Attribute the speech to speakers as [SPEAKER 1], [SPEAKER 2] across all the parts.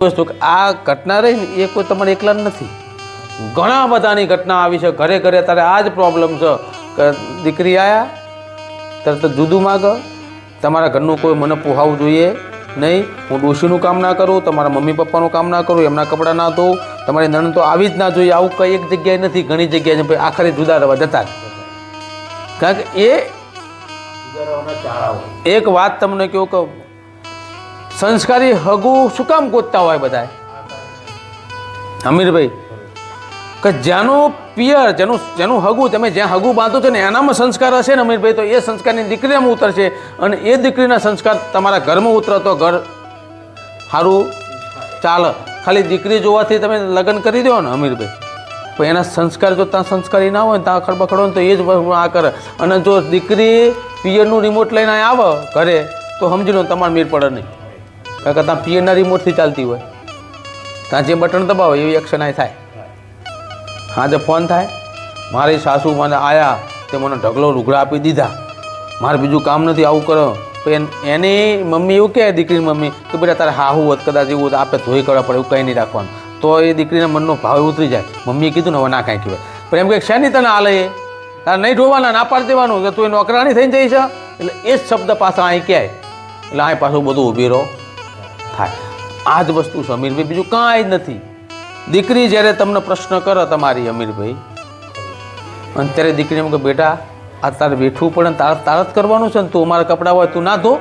[SPEAKER 1] વસ્તુ આ ઘટના રહી ને એ કોઈ તમારે એકલા નથી, ઘણા બધાની ઘટના આવી છે. ઘરે ઘરે અત્યારે આ જ પ્રોબ્લેમ છે કે દીકરી આવ્યા તરત જુદું માગ, તમારા ઘરનું કોઈ મને પોહાવું જોઈએ નહીં, હું ડોશીનું કામ ના કરું, તમારા મમ્મી પપ્પાનું કામ ના કરું, એમના કપડાં ના ધોઉં, તમારી નણંદ તો આવી જ ના જોઈએ. આવું કંઈ એક જગ્યાએ નથી, ઘણી જગ્યાએ ભાઈ આખરે જુદા રહેવા જતા જ. કારણ કે એક વાત તમને કહું કે સંસ્કારી હગું શું કામ ગોતતા હોય બધા અમીરભાઈ, કે જેનું પિયર જેનું હગું તમે જ્યાં હગું બાંધો છો ને એનામાં સંસ્કાર હશે ને અમીરભાઈ, તો એ સંસ્કારની દીકરીમાં ઉતરશે અને એ દીકરીના સંસ્કાર તમારા ઘરમાં ઉતરે તો ઘર સારું ચાલે. ખાલી દીકરી જોવાથી તમે લગ્ન કરી દો ને અમીરભાઈ, પણ એના સંસ્કાર જો ત્યાં સંસ્કારી ના હોય ને ત્યાં ખડબખડો ને તો એ જ આ કરે. અને જો દીકરી પિયરનું રિમોટ લઈને આવે ઘરે તો સમજી લો તમારે મીર પડે નહીં, કારણ કે ત્યાં પિયરના રિમોટથી ચાલતી હોય, ત્યાં જે બટન દબાવો એવી એક્શન આ થાય. હા જે ફોન થાય, મારી સાસુ મને આવ્યા તે મને ઢગલો લુગડા આપી દીધા, મારે બીજું કામ નથી, આવું કરો. પણ એની મમ્મી એવું કહે, દીકરીની મમ્મી કે બેટા તારે હાહું હોત કદાચ એવું આપણે ધોઈ કરવા પડે, એવું કંઈ નહીં રાખવાનું, તો એ દીકરીના મનનો ભાવ ઉતરી જાય. મમ્મીએ કીધું ને હવે ના કાંઈ કહેવાય, પણ એમ કે શેની તને આ લઈએ, તારે નહીં ધોવાના, ના પાડી દેવાનું કે તું એ નોકરાણી થઈને જઈશ. એટલે એ જ શબ્દ પાછા અહીં કહે એટલે અહીં પાછું બધું ઊભી રહો થાય. આ જ વસ્તુ છે અમીરભાઈ, બીજું કાંઈ જ નથી. દીકરી જ્યારે તમને પ્રશ્ન કરે તમારી અમીરભાઈ, અને ત્યારે દીકરી એમ કે બેટા આ તારે બેઠવું પડે ને તારે જ કરવાનું છે ને, તું અમારા કપડાં હોય તું ના ધો,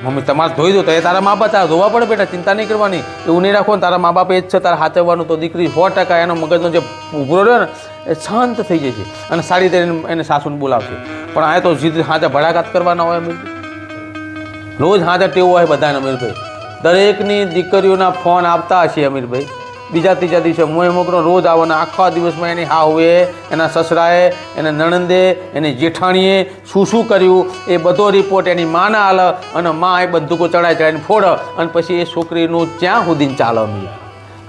[SPEAKER 1] મમ્મી તમારે ધોઈ દો, તો એ તારા મા બાપ તારે ધોવા પડે બેટા, ચિંતા નહીં કરવાની, એવું નહીં રાખવાનું, તારા મા બાપ એ જ છે તારે હાચવવાનું. તો દીકરી 100% એનો મગજનો જે ઉભરો રહ્યો ને એ શાંત થઈ જશે અને સારી રીતે એને સાસુને બોલાવશે. પણ આ તો જીદ હાજર ભડાકાત કરવાના હોય અમીરભાઈ, રોજ હાજર ટેવું હોય બધાને અમીરભાઈ. દરેકની દીકરીઓના ફોન આવતા હશે અમીરભાઈ, બીજા ત્રીજા દિવસે મોએ મોકરો રોજ આવવાના, આખા દિવસમાં એની હાહુએ, એના સસરાએ, એના નણંદે, એની જેઠાણીએ શું શું કર્યું એ બધો રિપોર્ટ એની માને આલે અને મા એ બંદૂકો ચડાવીને ફોડે અને પછી એ છોકરીનું ક્યાં સુધીને ચાલે. અમી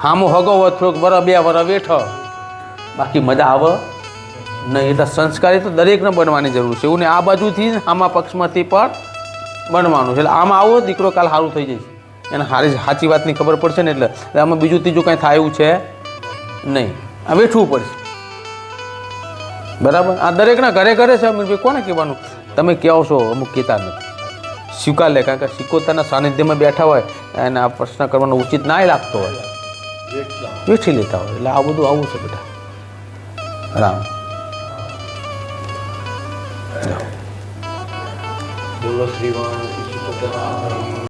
[SPEAKER 1] હામો હગો હોય થોડોક વર 2 વર વેઠો, બાકી મજા આવે નહીં. એટલે સંસ્કારી તો દરેકને બનવાની જરૂર છે, એવું ને આ બાજુથી આમાં પક્ષમાંથી પણ બનવાનું છે. એટલે આમાં આવો દીકરો કાલ સારું થઈ જશે, એને સાચી વાતની ખબર પડશે ને, એટલે આમાં બીજું ત્રીજું કાંઈ થાય એવું છે નહીં, આ વેઠવું પડશે. બરાબર, આ દરેકના ઘરે ઘરે છે અમીરભાઈ, કોને કહેવાનું, તમે કહો છો અમુક કહેતા નથી, સ્વીકાર લે, કારણ કે શીખોતાના સાનિધ્યમાં બેઠા હોય અને આ પ્રશ્ન કરવાનો ઉચિત ના લાગતો હોય, વેઠી લેતા હોય. એટલે આ બધું આવું છે બેટા. રામ
[SPEAKER 2] બોલો શ્રીવાણ.